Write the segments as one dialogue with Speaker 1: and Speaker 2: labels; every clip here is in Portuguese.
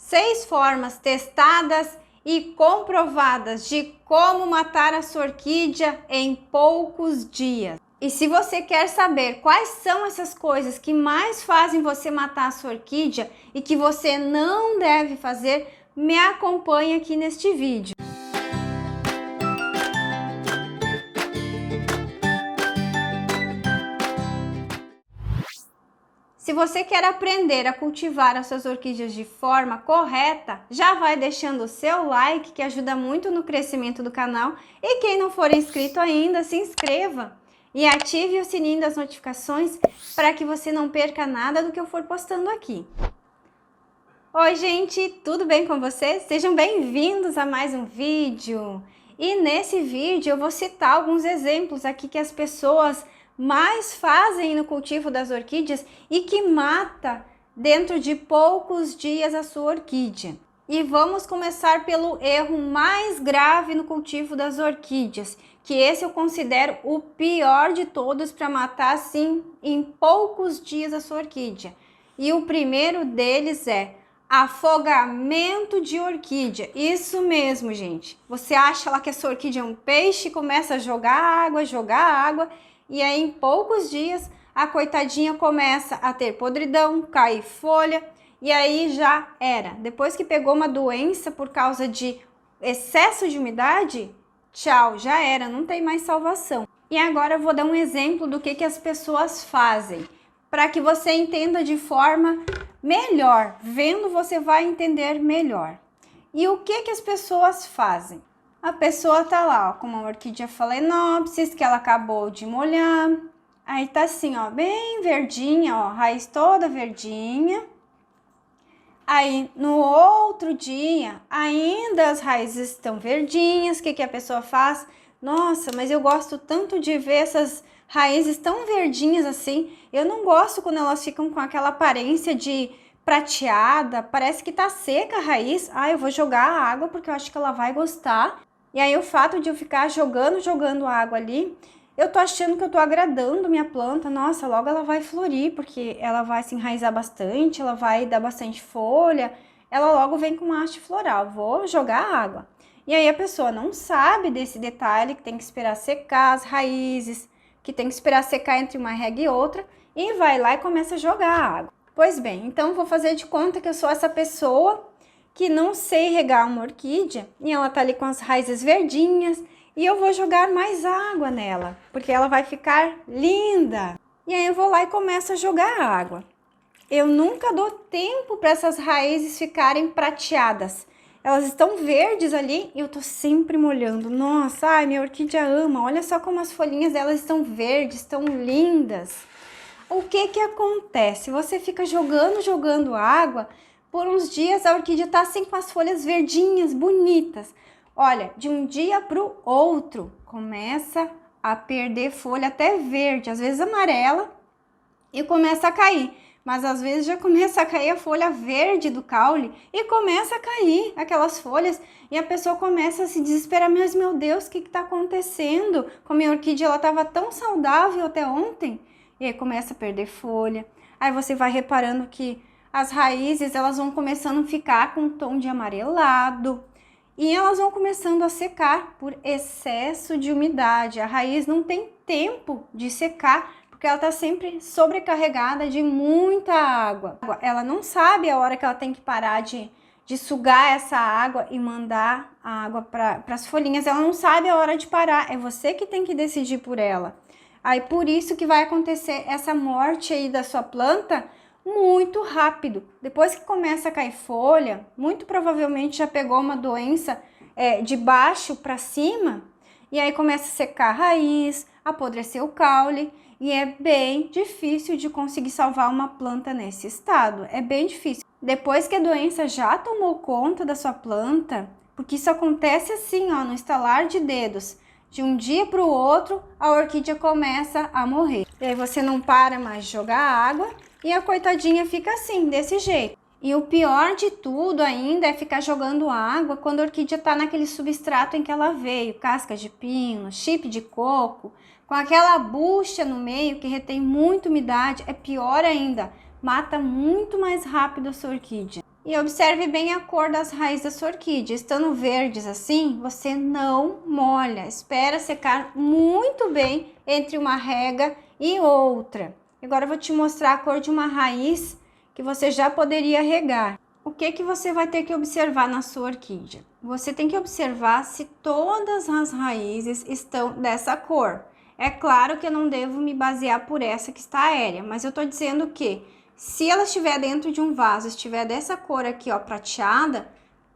Speaker 1: 6 formas testadas e comprovadas de como matar a sua orquídea em poucos dias. E se você quer saber quais são essas coisas que mais fazem você matar a sua orquídea e que você não deve fazer, me acompanhe aqui neste vídeo. Se você quer aprender a cultivar as suas orquídeas de forma correta, já vai deixando o seu like, que ajuda muito no crescimento do canal. E quem não for inscrito ainda, se inscreva e ative o sininho das notificações para que você não perca nada do que eu for postando aqui. Oi gente, tudo bem com vocês? Sejam bem-vindos a mais um vídeo. E nesse vídeo eu vou citar alguns exemplos aqui que as pessoas mais fazem no cultivo das orquídeas e que mata dentro de poucos dias a sua orquídea. E vamos começar pelo erro mais grave no cultivo das orquídeas, que esse eu considero o pior de todos para matar assim em poucos dias a sua orquídea. E o primeiro deles é afogamento de orquídea. Isso mesmo, gente. Você acha lá que a sua orquídea é um peixe, começa a jogar água, e aí em poucos dias a coitadinha começa a ter podridão, cair folha, e aí já era. Depois que pegou uma doença por causa de excesso de umidade, tchau, já era, não tem mais salvação. E agora eu vou dar um exemplo do que as pessoas fazem, para que você entenda de forma melhor. Vendo, você vai entender melhor. E o que as pessoas fazem? A pessoa tá lá, ó, com uma orquídea phalaenopsis que ela acabou de molhar. Aí tá assim, ó, bem verdinha, ó, raiz toda verdinha. Aí no outro dia, ainda as raízes estão verdinhas. O que a pessoa faz? Nossa, mas eu gosto tanto de ver essas raízes tão verdinhas assim. Eu não gosto quando elas ficam com aquela aparência de prateada, parece que tá seca a raiz. Ah, eu vou jogar a água porque eu acho que ela vai gostar. E aí o fato de eu ficar jogando água ali, eu tô achando que eu tô agradando minha planta. Nossa, logo ela vai florir, porque ela vai se enraizar bastante, ela vai dar bastante folha, ela logo vem com uma haste floral. Vou jogar água. E aí a pessoa não sabe desse detalhe, que tem que esperar secar as raízes, que tem que esperar secar entre uma rega e outra, e vai lá e começa a jogar água. Pois bem, então vou fazer de conta que eu sou essa pessoa que não sei regar uma orquídea, e ela tá ali com as raízes verdinhas, e eu vou jogar mais água nela, porque ela vai ficar linda. E aí eu vou lá e começo a jogar água. Eu nunca dou tempo para essas raízes ficarem prateadas. Elas estão verdes ali e eu tô sempre molhando. Nossa, ai, minha orquídea ama. Olha só como as folhinhas delas estão verdes, estão lindas. O que acontece? Você fica jogando água, por uns dias a orquídea tá assim com as folhas verdinhas, bonitas. Olha, de um dia para o outro, começa a perder folha até verde, às vezes amarela, e começa a cair. Mas às vezes já começa a cair a folha verde do caule e começa a cair aquelas folhas e a pessoa começa a se desesperar. Mas meu Deus, o que está acontecendo? Com a minha orquídea, ela estava tão saudável até ontem. E aí começa a perder folha. Aí você vai reparando que as raízes, elas vão começando a ficar com um tom de amarelado. E elas vão começando a secar por excesso de umidade. A raiz não tem tempo de secar, porque ela está sempre sobrecarregada de muita água. Ela não sabe a hora que ela tem que parar de sugar essa água e mandar a água para as folhinhas. Ela não sabe a hora de parar, é você que tem que decidir por ela. Aí por isso que vai acontecer essa morte aí da sua planta muito rápido. Depois que começa a cair folha, muito provavelmente já pegou uma doença de baixo para cima, e aí começa a secar a raiz, apodrecer o caule, e é bem difícil de conseguir salvar uma planta nesse estado. É bem difícil. Depois que a doença já tomou conta da sua planta, porque isso acontece assim, ó, no estalar de dedos. De um dia para o outro, a orquídea começa a morrer. E aí você não para mais de jogar água, e a coitadinha fica assim, desse jeito. E o pior de tudo ainda é ficar jogando água quando a orquídea está naquele substrato em que ela veio. Casca de pino, chip de coco, com aquela bucha no meio que retém muita umidade. É pior ainda, mata muito mais rápido a sua orquídea. E observe bem a cor das raízes da sua orquídea. Estando verdes assim, você não molha. Espera secar muito bem entre uma rega e outra. Agora eu vou te mostrar a cor de uma raiz que você já poderia regar. O que você vai ter que observar na sua orquídea? Você tem que observar se todas as raízes estão dessa cor. É claro que eu não devo me basear por essa que está aérea, mas eu estou dizendo que se ela estiver dentro de um vaso, estiver dessa cor aqui, ó, prateada,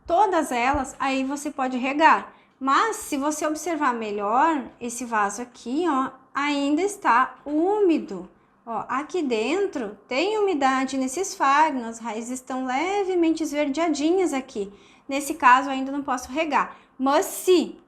Speaker 1: todas elas, aí você pode regar. Mas se você observar melhor, esse vaso aqui, ó, ainda está úmido. Ó, aqui dentro tem umidade nesse esfagno, as raízes estão levemente esverdeadinhas aqui. Nesse caso, ainda não posso regar. Mas se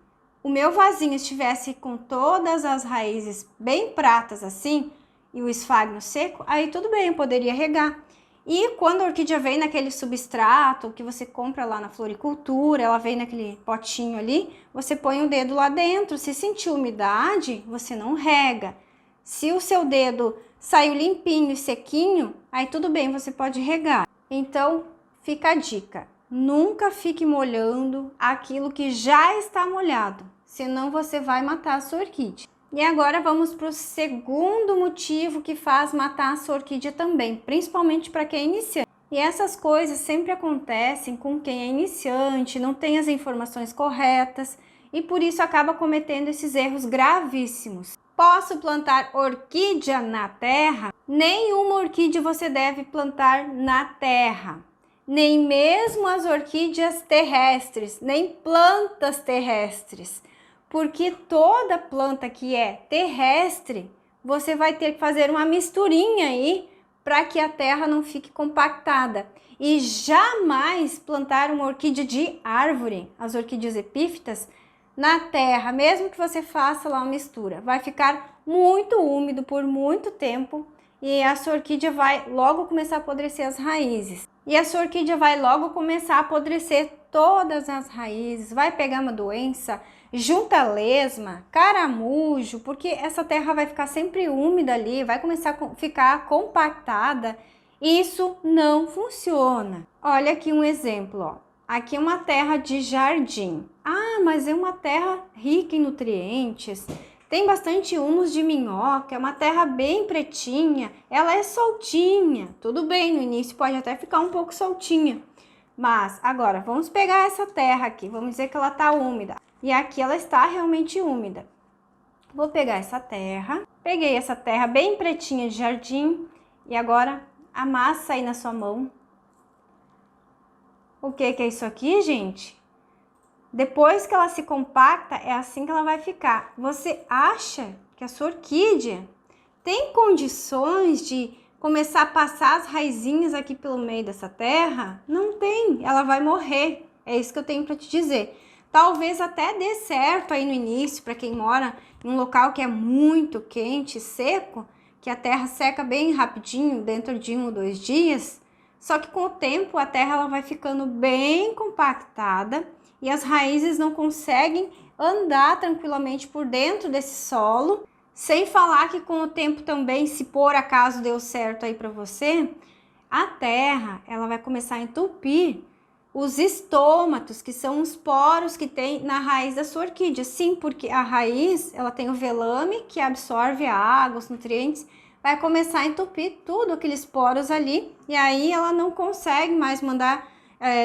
Speaker 1: o meu vasinho estivesse com todas as raízes bem pratas assim, e o esfagno seco, aí tudo bem, eu poderia regar. E quando a orquídea vem naquele substrato que você compra lá na floricultura, ela vem naquele potinho ali, você põe o dedo lá dentro. Se sentir umidade, você não rega. Se o seu dedo saiu limpinho e sequinho, aí tudo bem, você pode regar. Então, fica a dica. Nunca fique molhando aquilo que já está molhado, senão você vai matar a sua orquídea. E agora vamos para o segundo motivo que faz matar a sua orquídea também, principalmente para quem é iniciante. E essas coisas sempre acontecem com quem é iniciante, não tem as informações corretas e por isso acaba cometendo esses erros gravíssimos. Posso plantar orquídea na terra? Nenhuma orquídea você deve plantar na terra. Nem mesmo as orquídeas terrestres, nem plantas terrestres. Porque toda planta que é terrestre, você vai ter que fazer uma misturinha aí para que a terra não fique compactada. E jamais plantar uma orquídea de árvore, as orquídeas epífitas, na terra, mesmo que você faça lá uma mistura. Vai ficar muito úmido por muito tempo e a sua orquídea vai logo começar a apodrecer as raízes. E a sua orquídea vai logo começar a apodrecer todas as raízes, vai pegar uma doença, junta lesma, caramujo, porque essa terra vai ficar sempre úmida ali, vai começar a ficar compactada. Isso não funciona. Olha aqui um exemplo, ó. Aqui é uma terra de jardim. Ah, mas é uma terra rica em nutrientes. Tem bastante humus de minhoca, é uma terra bem pretinha, ela é soltinha. Tudo bem, no início pode até ficar um pouco soltinha. Mas agora, vamos pegar essa terra aqui, vamos dizer que ela está úmida. E aqui ela está realmente úmida. Vou pegar essa terra, peguei essa terra bem pretinha de jardim e agora amassa aí na sua mão. O que é isso aqui, gente? Depois que ela se compacta, é assim que ela vai ficar. Você acha que a sua orquídea tem condições de começar a passar as raizinhas aqui pelo meio dessa terra? Não tem, ela vai morrer. É isso que eu tenho para te dizer. Talvez até dê certo aí no início, para quem mora em um local que é muito quente, seco, que a terra seca bem rapidinho, dentro de 1 ou 2 dias. Só que com o tempo a terra ela vai ficando bem compactada e as raízes não conseguem andar tranquilamente por dentro desse solo. Sem falar que com o tempo também, se por acaso deu certo aí para você, a terra ela vai começar a entupir os estômatos, que são os poros que tem na raiz da sua orquídea. Sim, porque a raiz ela tem o velame que absorve a água, os nutrientes, vai começar a entupir tudo aqueles poros ali e aí ela não consegue mais mandar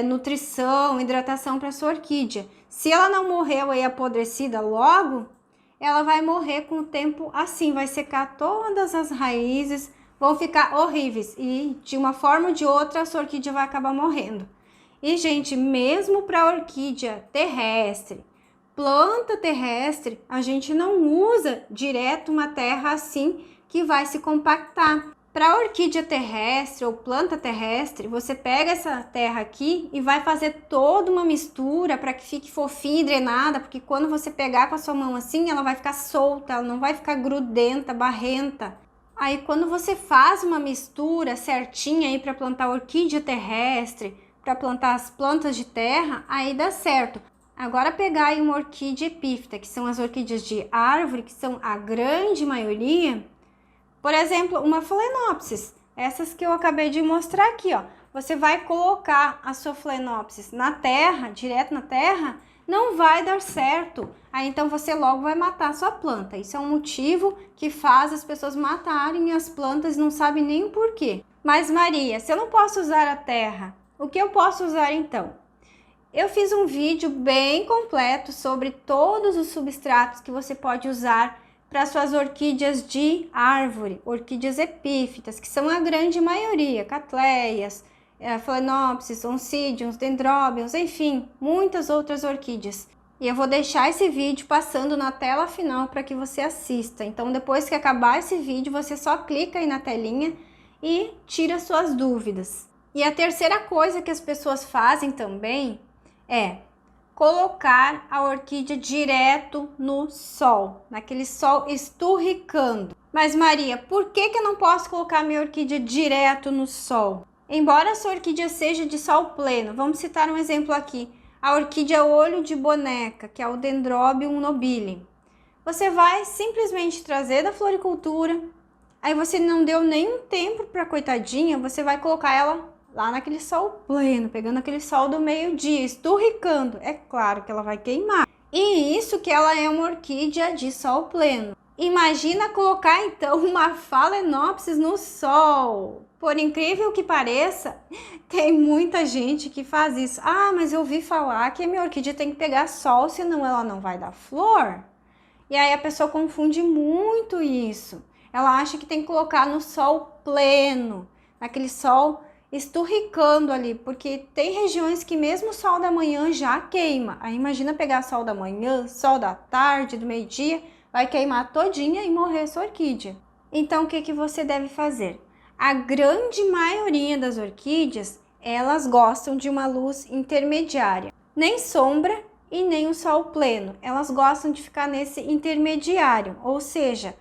Speaker 1: nutrição, hidratação para sua orquídea. Se ela não morreu aí apodrecida logo, ela vai morrer com o tempo assim, vai secar todas as raízes, vão ficar horríveis e de uma forma ou de outra a sua orquídea vai acabar morrendo. E gente, mesmo para orquídea terrestre, planta terrestre, a gente não usa direto uma terra assim que vai se compactar. Para orquídea terrestre ou planta terrestre, você pega essa terra aqui e vai fazer toda uma mistura para que fique fofinha e drenada, porque quando você pegar com a sua mão assim, ela vai ficar solta, ela não vai ficar grudenta, barrenta. Aí quando você faz uma mistura certinha aí para plantar orquídea terrestre, para plantar as plantas de terra, aí dá certo. Agora pegar aí uma orquídea epífita, que são as orquídeas de árvore, que são a grande maioria. Por exemplo, uma Phalaenopsis, essas que eu acabei de mostrar aqui, ó. você vai colocar a sua Phalaenopsis na terra, direto na terra, não vai dar certo. Aí então você logo vai matar a sua planta. Isso é um motivo que faz as pessoas matarem as plantas e não sabem nem o porquê. Mas Maria, se eu não posso usar a terra, o que eu posso usar então? Eu fiz um vídeo bem completo sobre todos os substratos que você pode usar para suas orquídeas de árvore, orquídeas epífitas, que são a grande maioria, catleias, Phalaenopsis, oncidiums, dendrobiums, enfim, muitas outras orquídeas. E eu vou deixar esse vídeo passando na tela final para que você assista. Então, depois que acabar esse vídeo, você só clica aí na telinha e tira suas dúvidas. E a terceira coisa que as pessoas fazem também é colocar a orquídea direto no sol, naquele sol esturricando. Mas Maria, por que eu não posso colocar minha orquídea direto no sol? Embora a sua orquídea seja de sol pleno, vamos citar um exemplo aqui, a orquídea olho de boneca, que é o Dendrobium nobile. Você vai simplesmente trazer da floricultura, aí você não deu nenhum tempo para coitadinha, você vai colocar ela lá naquele sol pleno, pegando aquele sol do meio-dia, esturricando. É claro que ela vai queimar. E isso que ela é uma orquídea de sol pleno. Imagina colocar então uma Phalaenopsis no sol. Por incrível que pareça, tem muita gente que faz isso. Ah, mas eu ouvi falar que a minha orquídea tem que pegar sol, senão ela não vai dar flor. E aí a pessoa confunde muito isso. Ela acha que tem que colocar no sol pleno, naquele sol esturricando ali, porque tem regiões que mesmo o sol da manhã já queima. Aí imagina pegar sol da manhã, sol da tarde, do meio-dia, vai queimar todinha e morrer sua orquídea. Então o que você deve fazer? A grande maioria das orquídeas, elas gostam de uma luz intermediária. Nem sombra e nem o sol pleno. Elas gostam de ficar nesse intermediário, ou seja,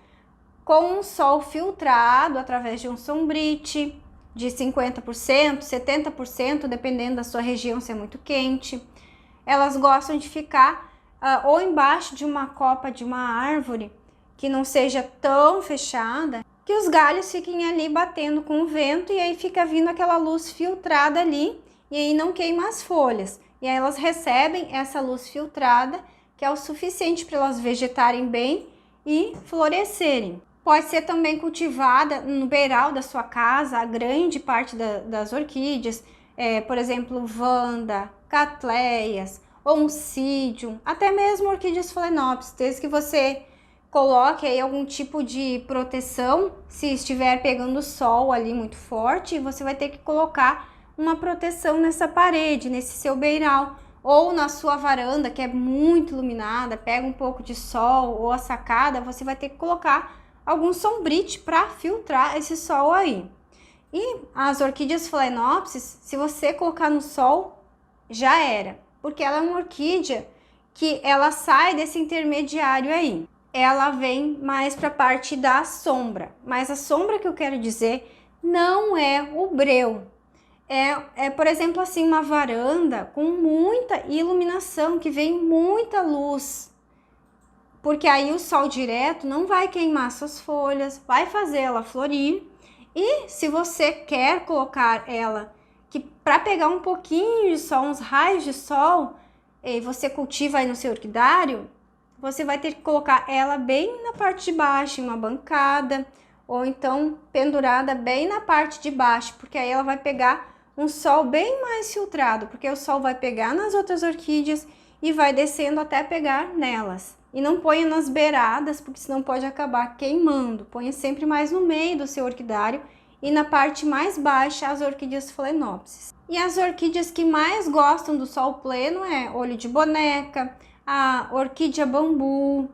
Speaker 1: com um sol filtrado através de um sombrite, de 50%, 70%, dependendo da sua região se é muito quente. Elas gostam de ficar ou embaixo de uma copa de uma árvore que não seja tão fechada, que os galhos fiquem ali batendo com o vento e aí fica vindo aquela luz filtrada ali e aí não queima as folhas. E aí elas recebem essa luz filtrada que é o suficiente para elas vegetarem bem e florescerem. Pode ser também cultivada no beiral da sua casa, a grande parte das orquídeas, por exemplo, vanda, catleias, oncidium, até mesmo orquídeas Phalaenopsis, desde que você coloque aí algum tipo de proteção, se estiver pegando sol ali muito forte, você vai ter que colocar uma proteção nessa parede, nesse seu beiral, ou na sua varanda que é muito iluminada, pega um pouco de sol, ou a sacada, você vai ter que colocar algum sombrite para filtrar esse sol aí. E as orquídeas Phalaenopsis, se você colocar no sol, já era, porque ela é uma orquídea que ela sai desse intermediário aí. Ela vem mais para a parte da sombra, mas a sombra que eu quero dizer não é o breu. Por exemplo, assim, uma varanda com muita iluminação, que vem muita luz. Porque aí o sol direto não vai queimar suas folhas, vai fazer ela florir. E se você quer colocar ela que para pegar um pouquinho de sol, uns raios de sol, e você cultiva aí no seu orquidário, você vai ter que colocar ela bem na parte de baixo, em uma bancada, ou então pendurada bem na parte de baixo, porque aí ela vai pegar um sol bem mais filtrado, porque o sol vai pegar nas outras orquídeas e vai descendo até pegar nelas. E não ponha nas beiradas, porque senão pode acabar queimando. Ponha sempre mais no meio do seu orquidário e na parte mais baixa as orquídeas Phalaenopsis. E as orquídeas que mais gostam do sol pleno é olho de boneca, a orquídea bambu,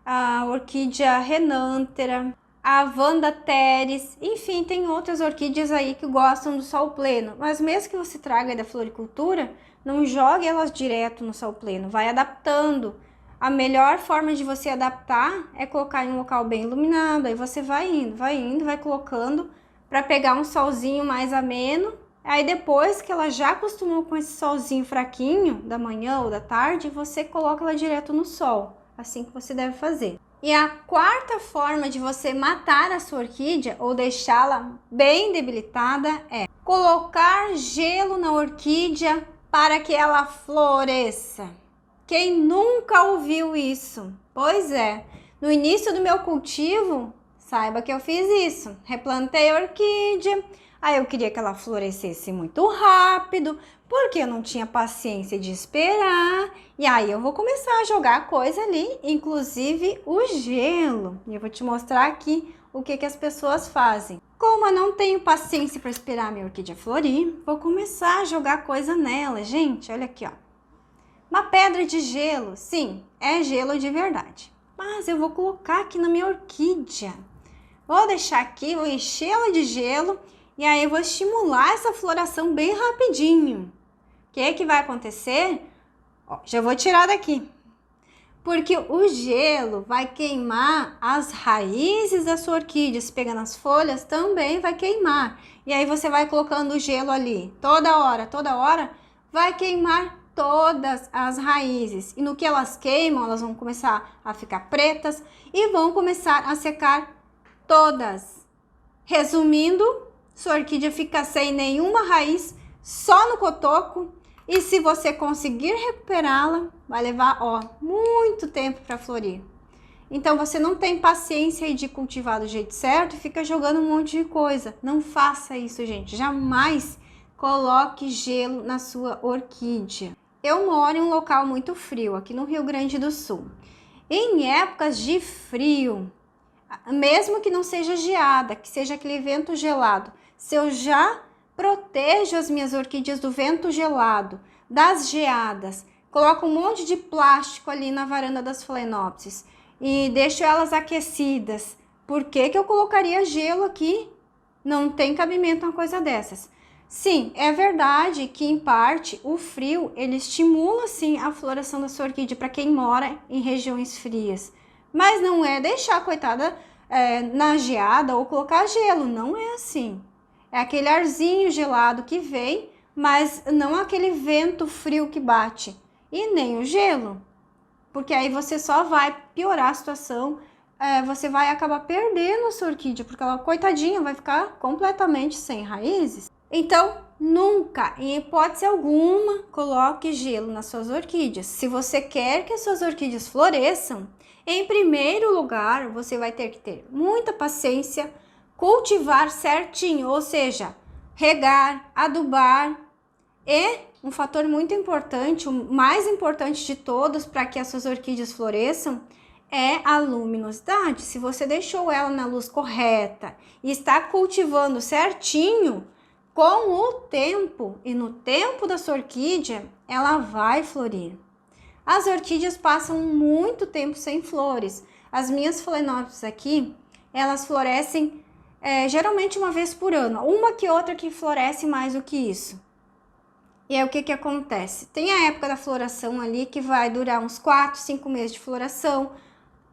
Speaker 1: a orquídea renântera, a Vanda teres, enfim, tem outras orquídeas aí que gostam do sol pleno. Mas mesmo que você traga da floricultura, não jogue elas direto no sol pleno, vai adaptando. A melhor forma de você adaptar é colocar em um local bem iluminado, aí você vai indo, vai colocando para pegar um solzinho mais ameno. Aí depois que ela já acostumou com esse solzinho fraquinho, da manhã ou da tarde, você coloca ela direto no sol, assim que você deve fazer. E a quarta forma de você matar a sua orquídea ou deixá-la bem debilitada é colocar gelo na orquídea para que ela floresça. Quem nunca ouviu isso? Pois é, no início do meu cultivo, saiba que eu fiz isso. Replantei a orquídea, aí eu queria que ela florescesse muito rápido, porque eu não tinha paciência de esperar. E aí eu vou começar a jogar coisa ali, inclusive o gelo. E eu vou te mostrar aqui o que as pessoas fazem. Como eu não tenho paciência para esperar a minha orquídea florir, vou começar a jogar coisa nela. Gente, olha aqui, ó. Uma pedra de gelo, sim, é gelo de verdade. Mas eu vou colocar aqui na minha orquídea. Vou deixar aqui, vou enchê-la de gelo e aí eu vou estimular essa floração bem rapidinho. O que vai acontecer? Ó, já vou tirar daqui. Porque o gelo vai queimar as raízes da sua orquídea. Se pegar nas folhas, também vai queimar. E aí você vai colocando o gelo ali toda hora, vai queimar todas as raízes. E no que elas queimam, elas vão começar a ficar pretas e vão começar a secar todas. Resumindo, sua orquídea fica sem nenhuma raiz, só no cotoco. E se você conseguir recuperá-la, vai levar, ó, muito tempo para florir. Então, você não tem paciência de cultivar do jeito certo e fica jogando um monte de coisa. Não faça isso, gente. Jamais coloque gelo na sua orquídea. Eu moro em um local muito frio, aqui no Rio Grande do Sul. Em épocas de frio, mesmo que não seja geada, que seja aquele vento gelado, se eu já protejo as minhas orquídeas do vento gelado, das geadas, coloco um monte de plástico ali na varanda das phalaenopsis e deixo elas aquecidas. Por que eu colocaria gelo aqui? Não tem cabimento uma coisa dessas. Sim, é verdade que em parte o frio ele estimula sim a floração da sua orquídea para quem mora em regiões frias. Mas não é deixar a coitada na geada ou colocar gelo, não é assim. É aquele arzinho gelado que vem, mas não aquele vento frio que bate. E nem o gelo, porque aí você só vai piorar a situação, você vai acabar perdendo a sua orquídea, porque ela, coitadinha, vai ficar completamente sem raízes. Então, nunca, em hipótese alguma, coloque gelo nas suas orquídeas. Se você quer que as suas orquídeas floresçam, em primeiro lugar, você vai ter que ter muita paciência, cultivar certinho, ou seja, regar, adubar e um fator muito importante, o mais importante de todos para que as suas orquídeas floresçam é a luminosidade. Se você deixou ela na luz correta e está cultivando certinho, com o tempo e no tempo da sua orquídea, ela vai florir. As orquídeas passam muito tempo sem flores. As minhas phalaenopsis aqui, elas florescem geralmente uma vez por ano, uma que outra que floresce mais do que isso. E aí o que acontece? Tem a época da floração ali que vai durar uns 4, 5 meses de floração,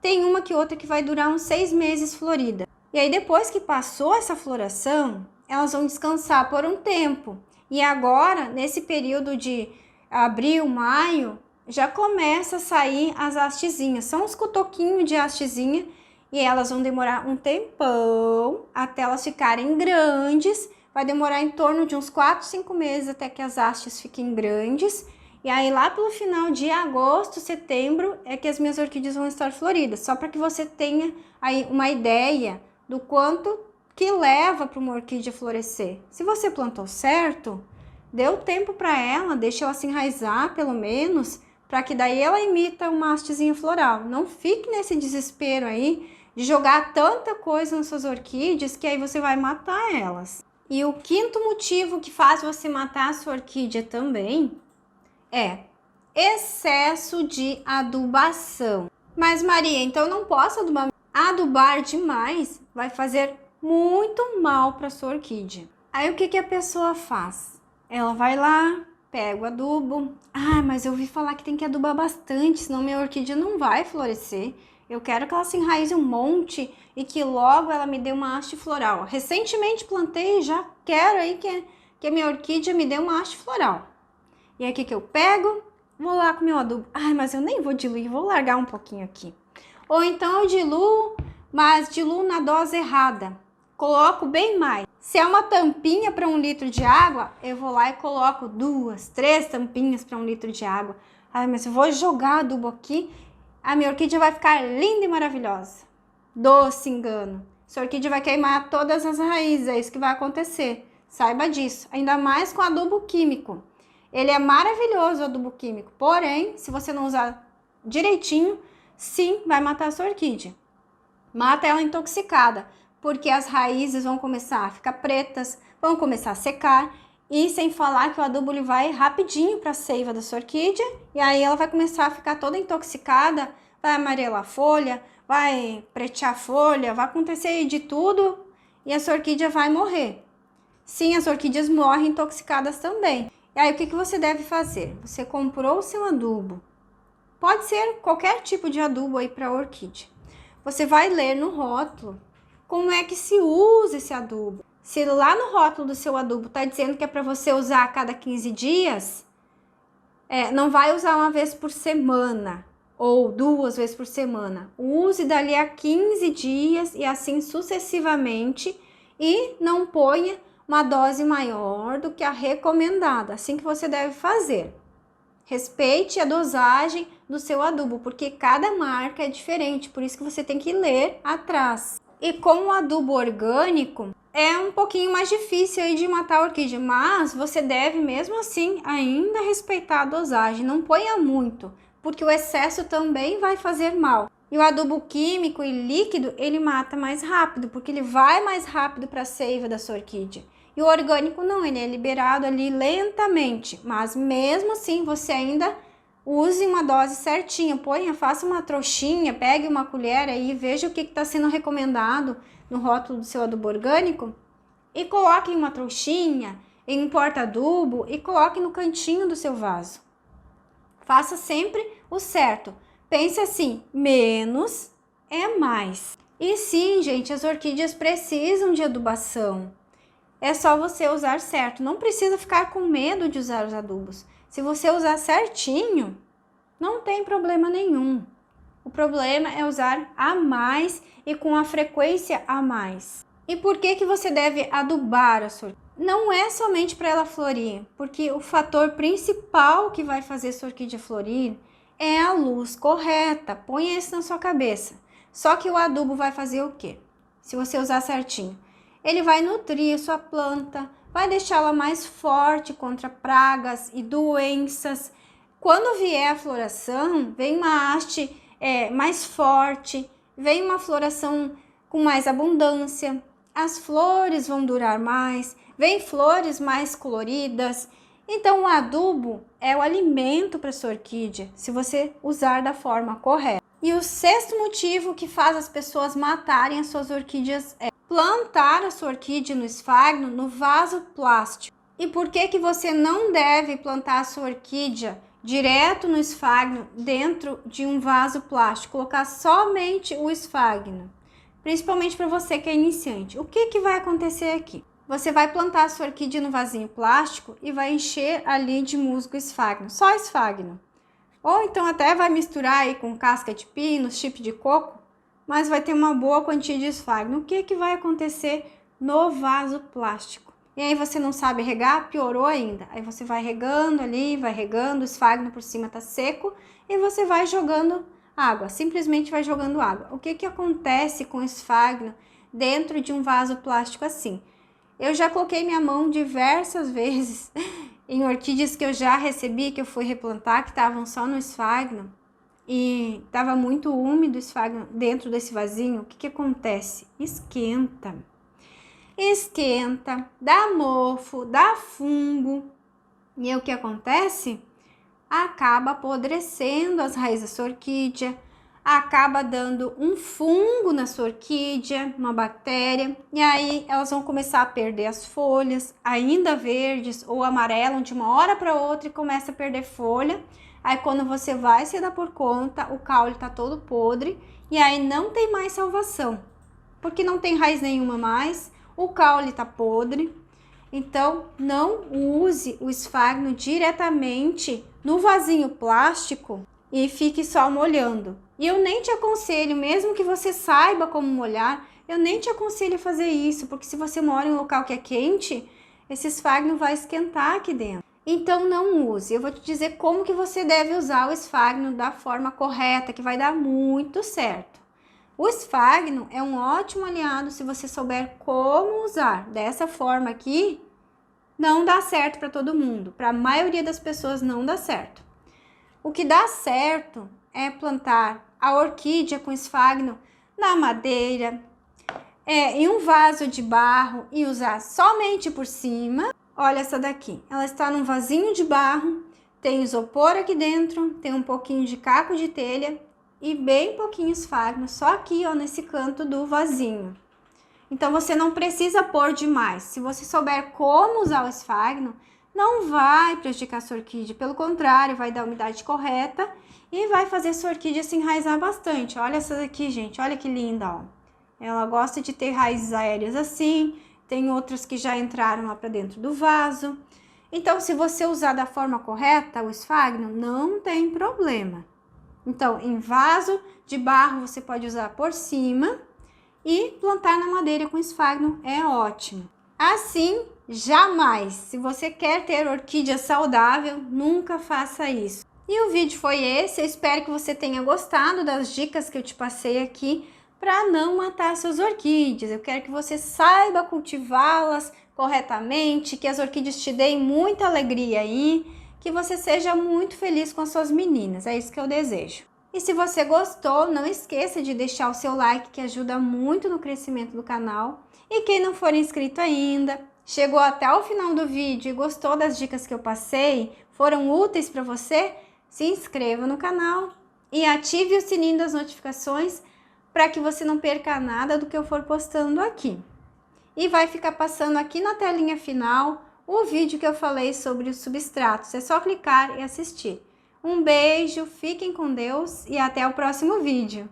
Speaker 1: tem uma que outra que vai durar uns 6 meses florida. E aí depois que passou essa floração, elas vão descansar por um tempo. E agora, nesse período de abril, maio, já começa a sair as hastezinhas. São uns cotoquinhos de hastezinha e elas vão demorar um tempão até elas ficarem grandes. Vai demorar em torno de uns 4, 5 meses até que as hastes fiquem grandes. E aí lá pelo final de agosto, setembro, é que as minhas orquídeas vão estar floridas. Só para que você tenha aí uma ideia do quanto que leva para uma orquídea florescer. Se você plantou certo, deu tempo para ela, deixa ela se enraizar pelo menos, para que daí ela imita uma hastezinha floral. Não fique nesse desespero aí de jogar tanta coisa nas suas orquídeas que aí você vai matar elas. E o quinto motivo que faz você matar a sua orquídea também é excesso de adubação. Mas Maria, então eu não posso adubar? Adubar demais vai fazer muito mal para sua orquídea. Aí o que a pessoa faz? Ela vai lá, pega o adubo. Ah, mas eu ouvi falar que tem que adubar bastante, senão minha orquídea não vai florescer. Eu quero que ela se enraize um monte e que logo ela me dê uma haste floral. Recentemente plantei e já quero aí que a minha orquídea me dê uma haste floral. E aí o que eu pego? Vou lá com o meu adubo. Ai, mas eu nem vou diluir, vou largar um pouquinho aqui. Ou então eu diluo, mas diluo na dose errada. Coloco bem mais. Se é uma tampinha para 1 litro de água, eu vou lá e coloco 2, 3 tampinhas para 1 litro de água. Ai, mas eu vou jogar adubo aqui, a minha orquídea vai ficar linda e maravilhosa. Doce engano. Sua orquídea vai queimar todas as raízes, é isso que vai acontecer. Saiba disso. Ainda mais com adubo químico. Ele é maravilhoso, o adubo químico. Porém, se você não usar direitinho, sim, vai matar a sua orquídea. Mata ela intoxicada, porque as raízes vão começar a ficar pretas, vão começar a secar. E sem falar que o adubo ele vai rapidinho para a seiva da sua orquídea. E aí ela vai começar a ficar toda intoxicada, vai amarelar a folha, vai pretear a folha, vai acontecer de tudo e a sua orquídea vai morrer. Sim, as orquídeas morrem intoxicadas também. E aí o que você deve fazer? Você comprou o seu adubo. Pode ser qualquer tipo de adubo aí para a orquídea. Você vai ler no rótulo como é que se usa esse adubo. Se lá no rótulo do seu adubo está dizendo que é para você usar a cada 15 dias, não vai usar uma vez por semana ou 2 vezes por semana. Use dali a 15 dias e assim sucessivamente e não ponha uma dose maior do que a recomendada. Assim que você deve fazer. Respeite a dosagem do seu adubo, porque cada marca é diferente, por isso que você tem que ler atrás. E com o adubo orgânico, é um pouquinho mais difícil aí de matar a orquídea, mas você deve mesmo assim ainda respeitar a dosagem, não ponha muito, porque o excesso também vai fazer mal. E o adubo químico e líquido, ele mata mais rápido, porque ele vai mais rápido para a seiva da sua orquídea. E o orgânico não, ele é liberado ali lentamente, mas mesmo assim você ainda use uma dose certinha, faça uma trouxinha, pegue uma colher aí, veja o que está sendo recomendado no rótulo do seu adubo orgânico e coloque em uma trouxinha, em um porta-adubo e coloque no cantinho do seu vaso. Faça sempre o certo. Pense assim, menos é mais. E sim, gente, as orquídeas precisam de adubação. É só você usar certo, não precisa ficar com medo de usar os adubos. Se você usar certinho, não tem problema nenhum. O problema é usar a mais e com a frequência a mais. E por que você deve adubar a sua orquídea? Não é somente para ela florir, porque o fator principal que vai fazer sua orquídea florir é a luz correta. Ponha isso na sua cabeça. Só que o adubo vai fazer o quê? Se você usar certinho. Ele vai nutrir a sua planta, vai deixá-la mais forte contra pragas e doenças. Quando vier a floração, vem uma haste mais forte, vem uma floração com mais abundância, as flores vão durar mais, vem flores mais coloridas. Então o adubo é o alimento para sua orquídea, se você usar da forma correta. E o 6º motivo que faz as pessoas matarem as suas orquídeas é plantar a sua orquídea no esfagno no vaso plástico. E por que você não deve plantar a sua orquídea direto no esfagno dentro de um vaso plástico? Colocar somente o esfagno, principalmente para você que é iniciante. O que vai acontecer aqui? Você vai plantar a sua orquídea no vasinho plástico e vai encher ali de musgo esfagno, só esfagno. Ou então até vai misturar aí com casca de pino, chip de coco, mas vai ter uma boa quantia de esfagno. O que vai acontecer no vaso plástico? E aí você não sabe regar, piorou ainda. Aí você vai regando ali, vai regando, o esfagno por cima tá seco e você vai jogando água, simplesmente vai jogando água. O que acontece com o esfagno dentro de um vaso plástico assim? Eu já coloquei minha mão diversas vezes em orquídeas que eu já recebi, que eu fui replantar, que estavam só no esfagno. E estava muito úmido o esfagno dentro desse vasinho. O que acontece? Esquenta, dá mofo, dá fungo. E aí o que acontece? Acaba apodrecendo as raízes da sua orquídea, acaba dando um fungo na sua orquídea, uma bactéria, e aí elas vão começar a perder as folhas, ainda verdes ou amarelam de uma hora para outra e começa a perder folha. Aí quando você vai se dar por conta, o caule tá todo podre e aí não tem mais salvação, porque não tem raiz nenhuma mais, o caule tá podre. Então não use o esfagno diretamente no vasinho plástico e fique só molhando. E eu nem te aconselho, mesmo que você saiba como molhar, eu nem te aconselho a fazer isso, porque se você mora em um local que é quente, esse esfagno vai esquentar aqui dentro. Então não use. Eu vou te dizer como que você deve usar o esfagno da forma correta, que vai dar muito certo. O esfagno é um ótimo aliado se você souber como usar. Dessa forma aqui, não dá certo para todo mundo. Para a maioria das pessoas não dá certo. O que dá certo é plantar a orquídea com esfagno na madeira, em um vaso de barro e usar somente por cima. Olha essa daqui, ela está num vasinho de barro, tem isopor aqui dentro, tem um pouquinho de caco de telha e bem pouquinho esfagno, só aqui, ó, nesse canto do vasinho. Então você não precisa pôr demais. Se você souber como usar o esfagno, não vai prejudicar a sua orquídea, pelo contrário, vai dar a umidade correta e vai fazer a sua orquídea se enraizar bastante. Olha essa daqui, gente, olha que linda, ó. Ela gosta de ter raízes aéreas assim. Tem outras que já entraram lá para dentro do vaso. Então, se você usar da forma correta o esfagno, não tem problema. Então, em vaso de barro, você pode usar por cima e plantar na madeira com esfagno é ótimo. Assim, jamais, se você quer ter orquídea saudável, nunca faça isso. E o vídeo foi esse, eu espero que você tenha gostado das dicas que eu te passei aqui para não matar suas orquídeas. Eu quero que você saiba cultivá-las corretamente, que as orquídeas te deem muita alegria aí, que você seja muito feliz com as suas meninas, é isso que eu desejo. E se você gostou, não esqueça de deixar o seu like, que ajuda muito no crescimento do canal. E quem não for inscrito ainda, chegou até o final do vídeo e gostou das dicas que eu passei, foram úteis para você, se inscreva no canal e ative o sininho das notificações para que você não perca nada do que eu for postando aqui. E vai ficar passando aqui na telinha final o vídeo que eu falei sobre os substratos. É só clicar e assistir. Um beijo, fiquem com Deus e até o próximo vídeo.